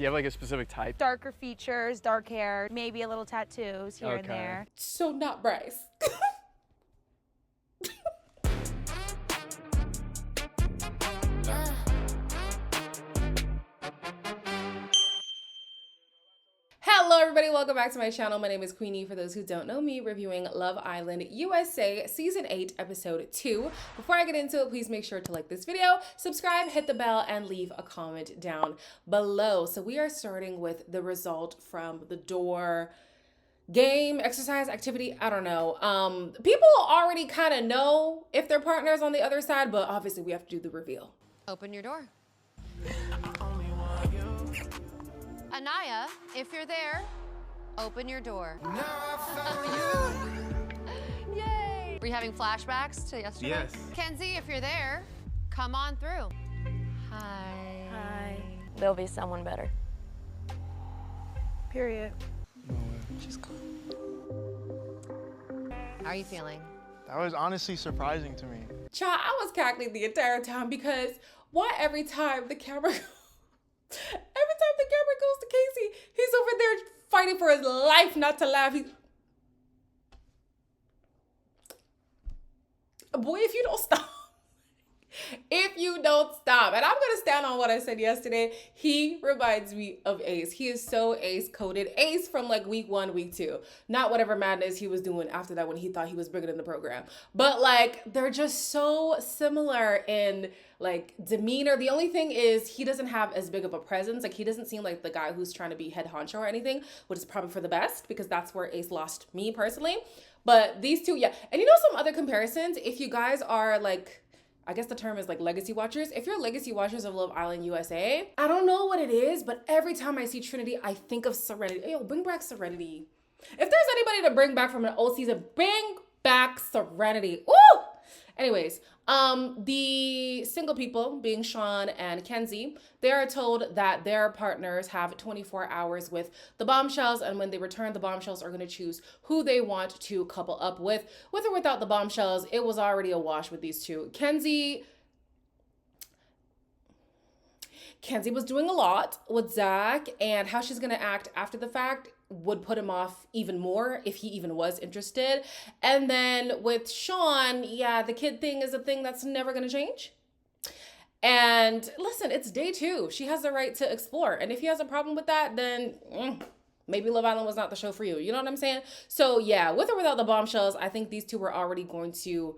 Do you have like a specific type? Darker features, dark hair, maybe a little tattoos here and Okay. there. So not Bryce. Hello everybody, welcome back to my channel. My name is Queenie. For those who don't know me, reviewing Love Island USA Season 8, Episode 2. Before I get into it, please make sure to like this video, subscribe, hit the bell, and leave a comment down below. So we are starting with the result from the door game, exercise, activity, I don't know. People already kind of know if their partner's on the other side, but obviously we have to do the reveal. Open your door. Anaya, if you're there, open your door. Yay! Were you having flashbacks to yesterday? Yes. Kenzie, if you're there, come on through. Hi. Hi. There'll be someone better. Period. How are you feeling? That was honestly surprising to me. Child, I was cackling the entire time because why every time the camera goes to Casey, he's over there fighting for his life not to laugh. Boy, if you don't stop. If you don't stop. And I'm going to stand on what I said yesterday. He reminds me of Ace. He is so Ace coded. Ace from like week 1, week 2. Not whatever madness he was doing after that when he thought he was bigger than the program. But like, they're just so similar in like demeanor. The only thing is he doesn't have as big of a presence. Like he doesn't seem like the guy who's trying to be head honcho or anything, which is probably for the best because that's where Ace lost me personally. But these two, yeah. And you know some other comparisons? If you guys are like, I guess the term is like legacy watchers. If you're legacy watchers of Love Island USA, I don't know what it is, but every time I see Trinity, I think of Serenity. Hey, yo, bring back Serenity. If there's anybody to bring back from an old season, bring back Serenity. Ooh! Anyways, the single people, being Sean and Kenzie, they are told that their partners have 24 hours with the bombshells, and when they return, the bombshells are going to choose who they want to couple up with or without the bombshells. It was already a wash with these two. Kenzie was doing a lot with Zach, and how she's going to act after the fact would put him off even more if he even was interested. And then with Sean, yeah, the kid thing is a thing that's never going to change. And listen, it's day 2. She has the right to explore. And if he has a problem with that, then maybe Love Island was not the show for you. You know what I'm saying? So yeah, with or without the bombshells, I think these two were already going to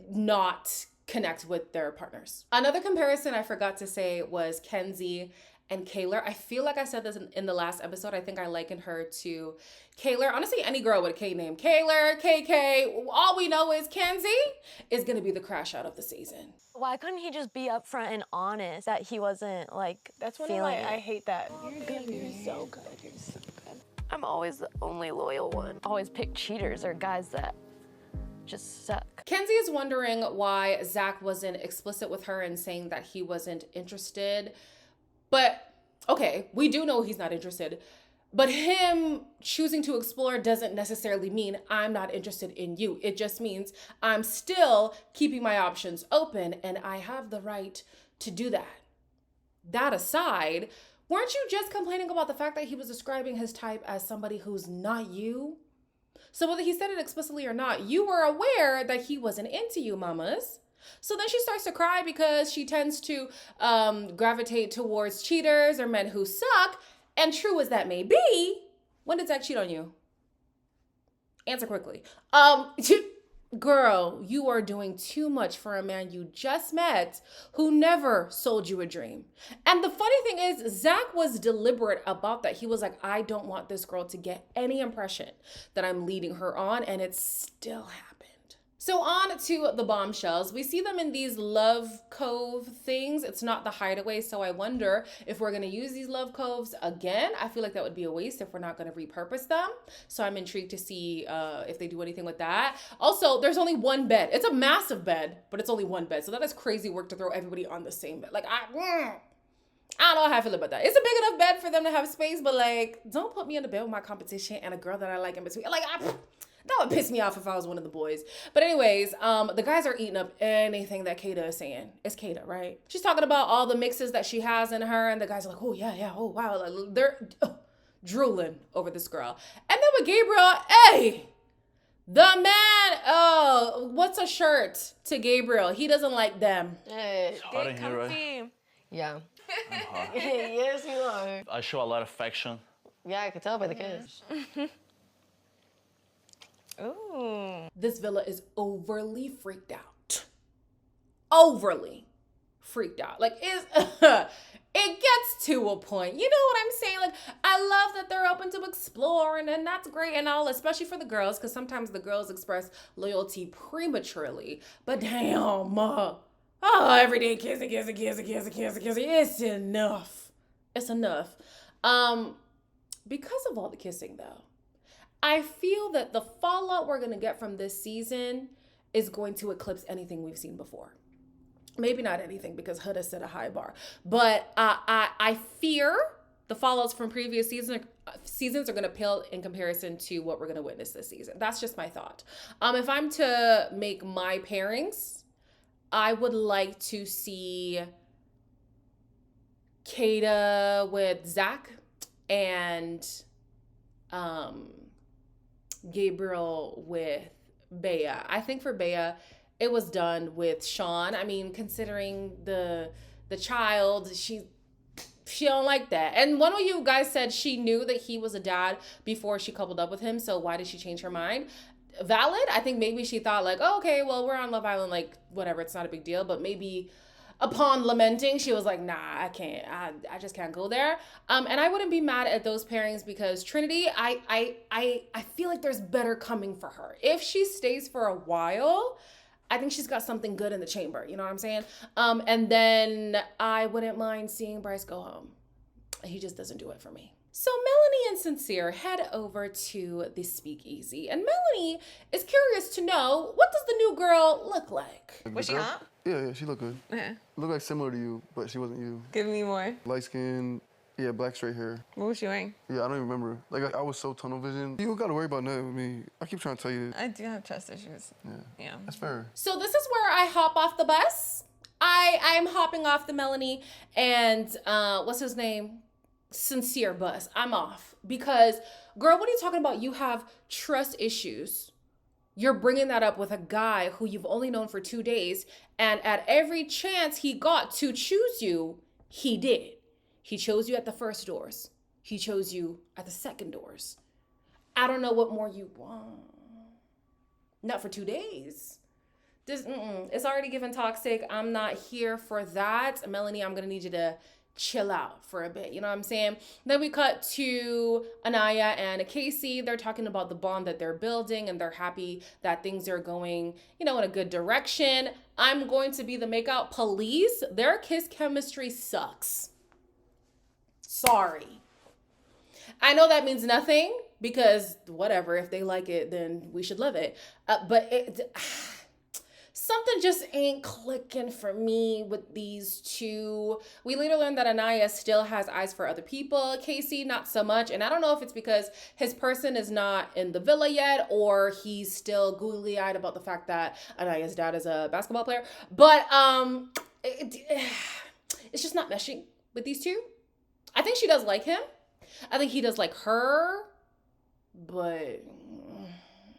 not connect with their partners. Another comparison I forgot to say was Kenzie and Kaylor. I feel like I said this in the last episode. I think I likened her to Kaylor. Honestly, any girl with a K name. Kaylor, KK. All we know is Kenzie is going to be the crash out of the season. Why couldn't he just be upfront and honest that he wasn't like That's when feeling I it? hate that. You're so good. You're so good. I'm always the only loyal one. Always pick cheaters or guys that just suck. Kenzie is wondering why Zach wasn't explicit with her and saying that he wasn't interested. But, okay, we do know he's not interested. But him choosing to explore doesn't necessarily mean I'm not interested in you. It just means I'm still keeping my options open and I have the right to do that. That aside, weren't you just complaining about the fact that he was describing his type as somebody who's not you? So whether he said it explicitly or not, you were aware that he wasn't into you, mamas. So then she starts to cry because she tends to gravitate towards cheaters or men who suck. And true as that may be, when did Zach cheat on you? Answer quickly. Girl, you are doing too much for a man you just met who never sold you a dream. And the funny thing is, Zach was deliberate about that. He was like, I don't want this girl to get any impression that I'm leading her on, and it still happened. So on to the bombshells. We see them in these love cove things. It's not the hideaway, so I wonder if we're gonna use these love coves again. I feel like that would be a waste if we're not gonna repurpose them. So I'm intrigued to see if they do anything with that. Also, there's only one bed. It's a massive bed, but it's only one bed. So that is crazy work to throw everybody on the same bed. Like, I don't know how I feel about that. It's a big enough bed for them to have space, but like, don't put me in the bed with my competition and a girl that I like in between. Like, That would piss me off if I was one of the boys. But anyways, the guys are eating up anything that Kata is saying. It's Kata, right? She's talking about all the mixes that she has in her, and the guys are like, oh, yeah, oh, wow. Like, they're drooling over this girl. And then with Gabriel, hey, the man, what's a shirt to Gabriel? He doesn't like them. Hey, hot in here, right? yeah. I'm hot. Yes, you are. I show a lot of affection. Yeah, I could tell by the kiss. Ooh. This villa is overly freaked out. Overly freaked out. Like, it gets to a point. You know what I'm saying? Like, I love that they're open to exploring, and that's great and all, especially for the girls, because sometimes the girls express loyalty prematurely. But damn, every day kissing. It's enough. It's enough. Because of all the kissing, though, I feel that the fallout we're going to get from this season is going to eclipse anything we've seen before. Maybe not anything, because Hood has set a high bar. But I fear the fallouts from previous seasons are going to pale in comparison to what we're going to witness this season. That's just my thought. If I'm to make my pairings, I would like to see Kata with Zach and Gabriel with Bea. I think for Bea, it was done with Sean. I mean, considering the child, she don't like that. And one of you guys said she knew that he was a dad before she coupled up with him, so why did she change her mind? Valid. I think maybe she thought like, oh, okay, well, we're on Love Island, like, whatever, it's not a big deal. But maybe upon lamenting, she was like, nah, I can't. I just can't go there. And I wouldn't be mad at those pairings, because Trinity, I feel like there's better coming for her. If she stays for a while, I think she's got something good in the chamber. You know what I'm saying? And then I wouldn't mind seeing Bryce go home. He just doesn't do it for me. So Melanie and Sincere head over to the speakeasy, and Melanie is curious to know, what does the new girl look like? Was she hot? Yeah, she looked good. Yeah. Looked like similar to you, but she wasn't you. Give me more. Light skin, yeah, black straight hair. What was she wearing? Yeah, I don't even remember. Like, I was so tunnel vision. You don't gotta worry about nothing with me. I keep trying to tell you. I do have trust issues. Yeah. That's fair. So this is where I hop off the bus. I'm hopping off the Melanie and what's his name? Sincere bus. I'm off, because girl, what are you talking about? You have trust issues. You're bringing that up with a guy who you've only known for 2 days, and at every chance he got to choose you, he did. He chose you at the first doors. He chose you at the second doors. I don't know what more you want. Not for 2 days. This, it's already given toxic. I'm not here for that. Melanie, I'm gonna need you to chill out for a bit. You know what I'm saying? Then we cut to Anaya and Casey. They're talking about the bond that they're building, and they're happy that things are going, in a good direction. I'm going to be the makeout police. Their kiss chemistry sucks. Sorry. I know that means nothing, because whatever, if they like it, then we should love it. But something just ain't clicking for me with these two. We later learned that Anaya still has eyes for other people. Casey, not so much. And I don't know if it's because his person is not in the villa yet, or he's still googly-eyed about the fact that Anaya's dad is a basketball player. But it's just not meshing with these two. I think she does like him. I think he does like her. But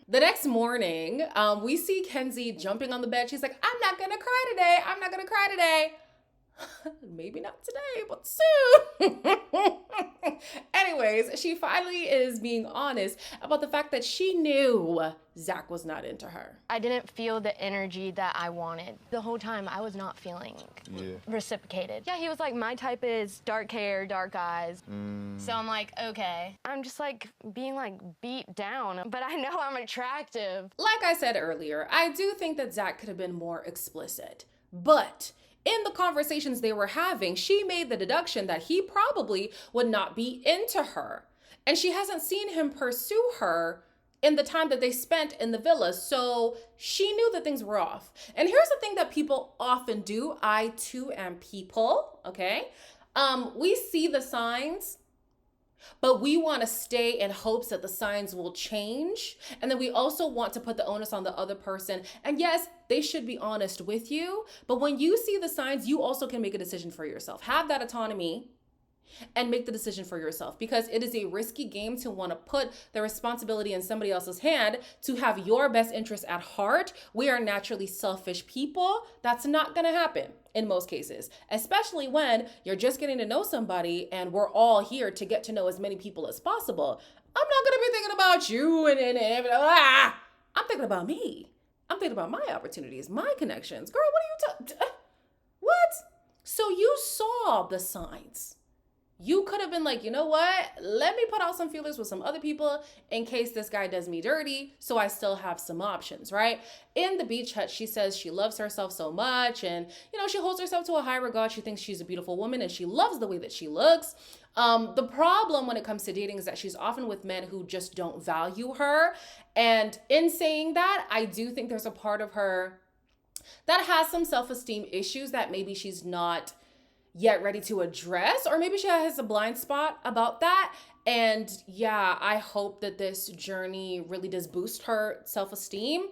the next morning, we see Kenzie jumping on the bed. She's like, I'm not gonna cry today. I'm not gonna cry today. Maybe not today, but soon. Anyways, she finally is being honest about the fact that she knew Zach was not into her. I didn't feel the energy that I wanted. The whole time I was not feeling reciprocated. Yeah, he was like, my type is dark hair, dark eyes. So I'm like, okay. I'm just like being like beat down, but I know I'm attractive. Like I said earlier, I do think that Zach could have been more explicit, but in the conversations they were having, she made the deduction that he probably would not be into her. And she hasn't seen him pursue her in the time that they spent in the villa. So she knew that things were off. And here's the thing that people often do. I too am people, okay? We see the signs But we want to stay in hopes that the signs will change. And then we also want to put the onus on the other person. And yes, they should be honest with you. But when you see the signs, you also can make a decision for yourself. Have that autonomy and make the decision for yourself, because it is a risky game to want to put the responsibility in somebody else's hand to have your best interest at heart. We are naturally selfish people. That's not going to happen in most cases, especially when you're just getting to know somebody and we're all here to get to know as many people as possible. I'm not going to be thinking about you and I'm thinking about me. I'm thinking about my opportunities, my connections. Girl, what are you talking? What? So you saw the signs. You could have been like, you know what? Let me put out some feelers with some other people in case this guy does me dirty, so I still have some options, right? In the beach hut, she says she loves herself so much, and she holds herself to a high regard. She thinks she's a beautiful woman and she loves the way that she looks. The problem when it comes to dating is that she's often with men who just don't value her. And in saying that, I do think there's a part of her that has some self-esteem issues that maybe she's not yet ready to address, or maybe she has a blind spot about that. And yeah, I hope that this journey really does boost her self-esteem,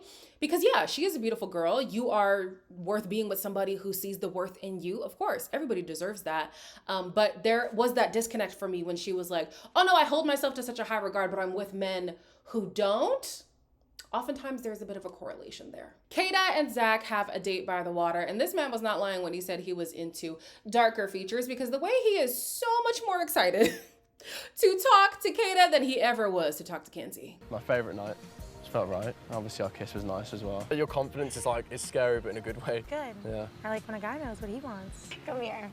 because yeah, she is a beautiful girl. You are worth being with somebody who sees the worth in you. Of course, everybody deserves that. But there was that disconnect for me when she was like, oh no, I hold myself to such a high regard, but I'm with men who don't. Oftentimes there's a bit of a correlation there. Kayda and Zach have a date by the water, and this man was not lying when he said he was into darker features, because the way he is so much more excited to talk to Kayda than he ever was to talk to Kenzie. My favorite night. Just felt right. Obviously our kiss was nice as well. Your confidence is it's scary, but in a good way. Good. Yeah. I like when a guy knows what he wants. Come here.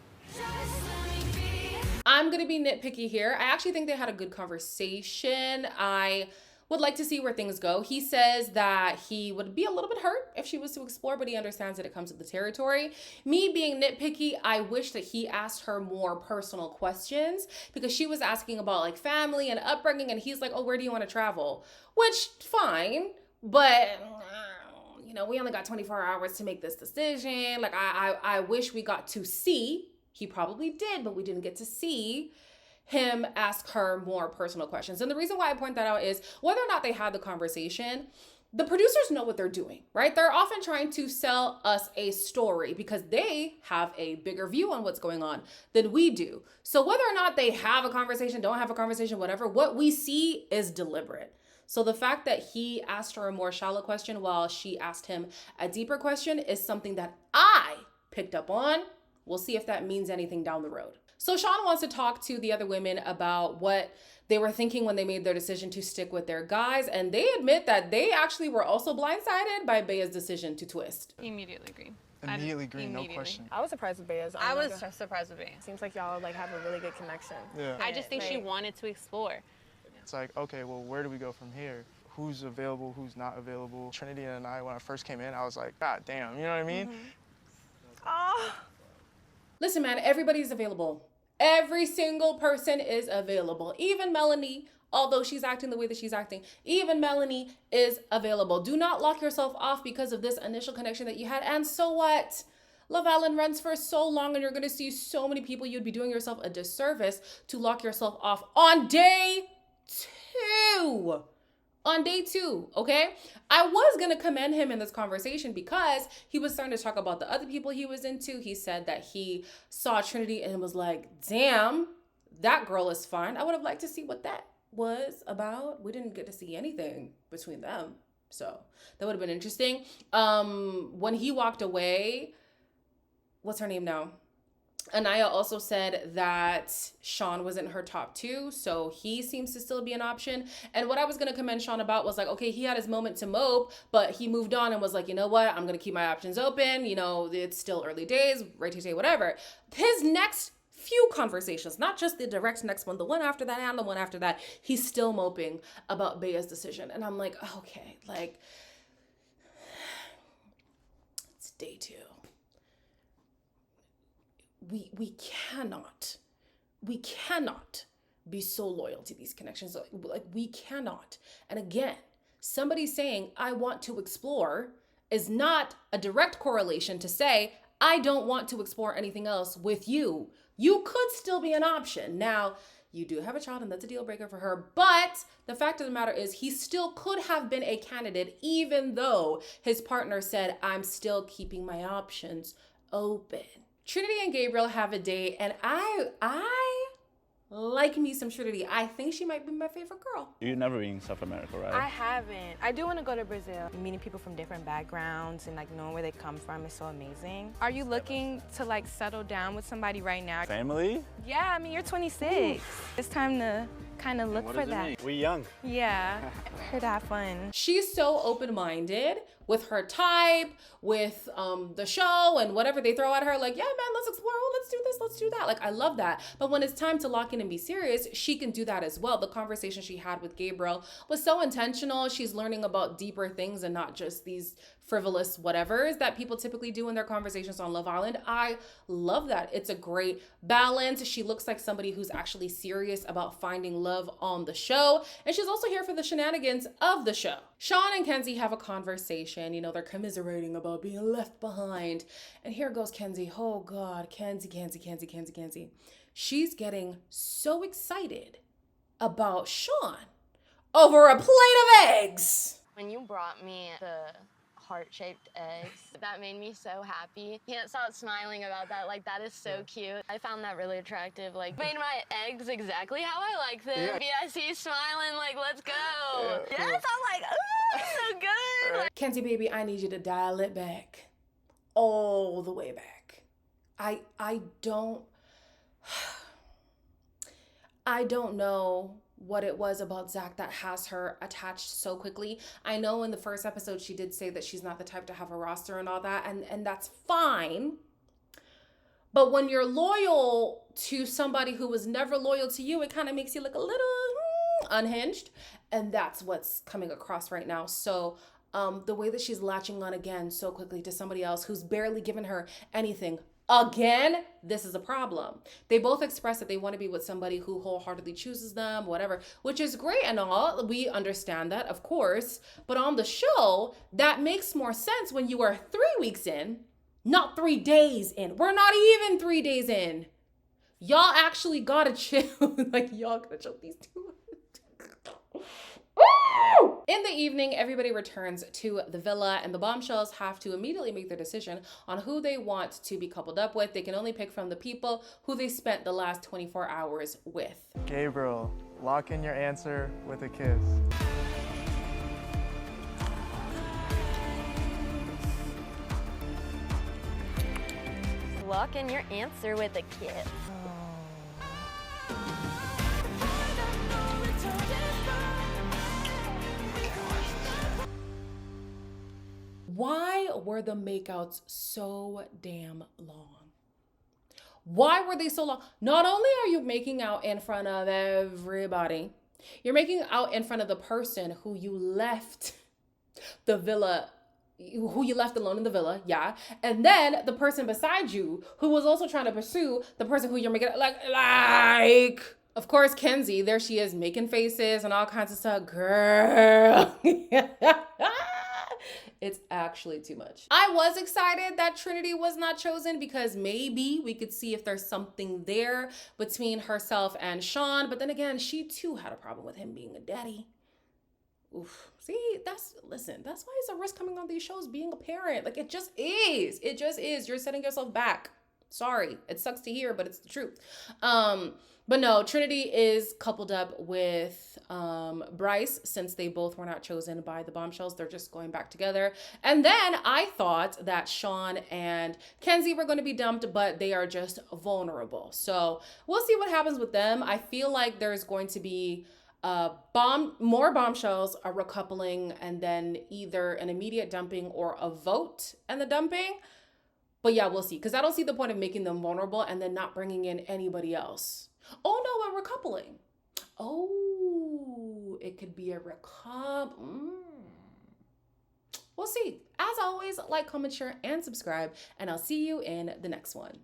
I'm gonna be nitpicky here. I actually think they had a good conversation. I would like to see where things go. He says that he would be a little bit hurt if she was to explore, but he understands that it comes with the territory. Me being nitpicky, I wish that he asked her more personal questions, because she was asking about family and upbringing, and he's like, oh, where do you want to travel? Which, fine, but we only got 24 hours to make this decision. I wish we got to see. He probably did, but we didn't get to see him ask her more personal questions. And the reason why I point that out is whether or not they had the conversation, the producers know what they're doing, right? They're often trying to sell us a story because they have a bigger view on what's going on than we do. So whether or not they have a conversation, don't have a conversation, whatever, what we see is deliberate. So the fact that he asked her a more shallow question while she asked him a deeper question is something that I picked up on. We'll see if that means anything down the road. So Sean wants to talk to the other women about what they were thinking when they made their decision to stick with their guys. And they admit that they actually were also blindsided by Bea's decision to twist. Immediately agree. Immediately green, no question. I was surprised with Bea's. I was surprised with Bea. Seems like y'all have a really good connection. Yeah. I just think she wanted to explore. It's like, okay, well, where do we go from here? Who's available, who's not available? Trinity and I, when I first came in, I was like, God damn, you know what I mean? Oh. Listen, man, everybody's available. Every single person is available. Even Melanie, although she's acting the way that she's acting, even Melanie is available. Do not lock yourself off because of this initial connection that you had. And so what? Love Island runs for so long, and you're going to see so many people. You'd be doing yourself a disservice to lock yourself off on day 2. On day 2, okay? I was gonna commend him in this conversation because he was starting to talk about the other people he was into. He said that he saw Trinity and was like, damn, that girl is fine. I would have liked to see what that was about. We didn't get to see anything between them. So that would have been interesting. When he walked away, what's her name now? Anaya also said that Sean was in her top 2, so he seems to still be an option. And what I was going to commend Sean about was okay, he had his moment to mope, but he moved on and was like, you know what, I'm going to keep my options open. It's still early days, right, whatever. His next few conversations, not just the direct next one, the one after that and the one after that, he's still moping about Bea's decision. And I'm like, okay, it's day 2. We cannot be so loyal to these connections. We cannot. And again, somebody saying, I want to explore is not a direct correlation to say, I don't want to explore anything else with you. you could still be an option. Now, you do have a child and that's a deal breaker for her, but the fact of the matter is he still could have been a candidate even though his partner said, I'm still keeping my options open. Trinity and Gabriel have a date, and I like me some Trinity. I think she might be my favorite girl. You've never been in South America, right? I haven't. I do want to go to Brazil. Meeting people from different backgrounds and like knowing where they come from is so amazing. Are you looking to like settle down with somebody right now? Family? Yeah, I mean, you're 26. It's time to kind of look for that. We young. Yeah, here to have fun. She's so open-minded with her type, with the show and whatever they throw at her, like, yeah, man, let's explore, oh, let's do this, let's do that. Like, I love that. But when it's time to lock in and be serious, she can do that as well. The conversation she had with Gabriel was so intentional. She's learning about deeper things and not just these frivolous whatevers that people typically do in their conversations on Love Island. I love that. It's a great balance. She looks like somebody who's actually serious about finding love on the show. And she's also here for the shenanigans of the show. Sean and Kenzie have a conversation. You know, they're commiserating about being left behind. And here goes Kenzie. Oh God, Kenzie. She's getting so excited about Sean over a plate of eggs. When you brought me the heart-shaped eggs, that made me so happy. Can't stop smiling about that. Like, that is so cute. I found that really attractive. Like, made my eggs exactly how I like them. BIC smiling, like, let's go. Yes, I'm like, ooh, so good. Like, Kenzie, baby, I need you to dial it back. All the way back. I don't know what it was about Zach that has her attached so quickly. I know in the first episode she did say that she's not the type to have a roster and all that, and that's fine. But when you're loyal to somebody who was never loyal to you, it kind of makes you look a little unhinged, and that's what's coming across right now. So the way that she's latching on again so quickly to somebody else who's barely given her anything again, this is a problem. They both express that they want to be with somebody who wholeheartedly chooses them, whatever, which is great and all. We understand that, of course. But on the show, that makes more sense when you are 3 weeks in, not 3 days in. We're not even 3 days in. Y'all actually gotta chill. Like, y'all gotta chill these two. In the evening, everybody returns to the villa and the bombshells have to immediately make their decision on who they want to be coupled up with. They can only pick from the people who they spent the last 24 hours with. Gabriel, lock in your answer with a kiss. lock in your answer with a kiss. Why were the makeouts so damn long? Why were they so long? Not only are you making out in front of everybody, you're making out in front of the person who you left the villa, who you left alone in the villa, yeah. And then the person beside you who was also trying to pursue the person who you're making like, of course, Kenzie, there she is making faces and all kinds of stuff. Girl. It's actually too much. I was excited that Trinity was not chosen because maybe we could see if there's something there between herself and Sean. But then again, she too had a problem with him being a daddy. Oof. See, that's why it's a risk coming on these shows, being a parent. Like, it just is. It just is. You're setting yourself back. Sorry. It sucks to hear, but it's the truth. But no, Trinity is coupled up with Bryce since they both were not chosen by the bombshells. They're just going back together. And then I thought that Sean and Kenzie were going to be dumped, but they are just vulnerable. So we'll see what happens with them. I feel like there's going to be more bombshells, a recoupling, and then either an immediate dumping or a vote and the dumping. But yeah, we'll see. Because I don't see the point of making them vulnerable and then not bringing in anybody else. Oh no, a recoupling. Oh, it could be a We'll see. As always, like, comment, share, and subscribe. And I'll see you in the next one.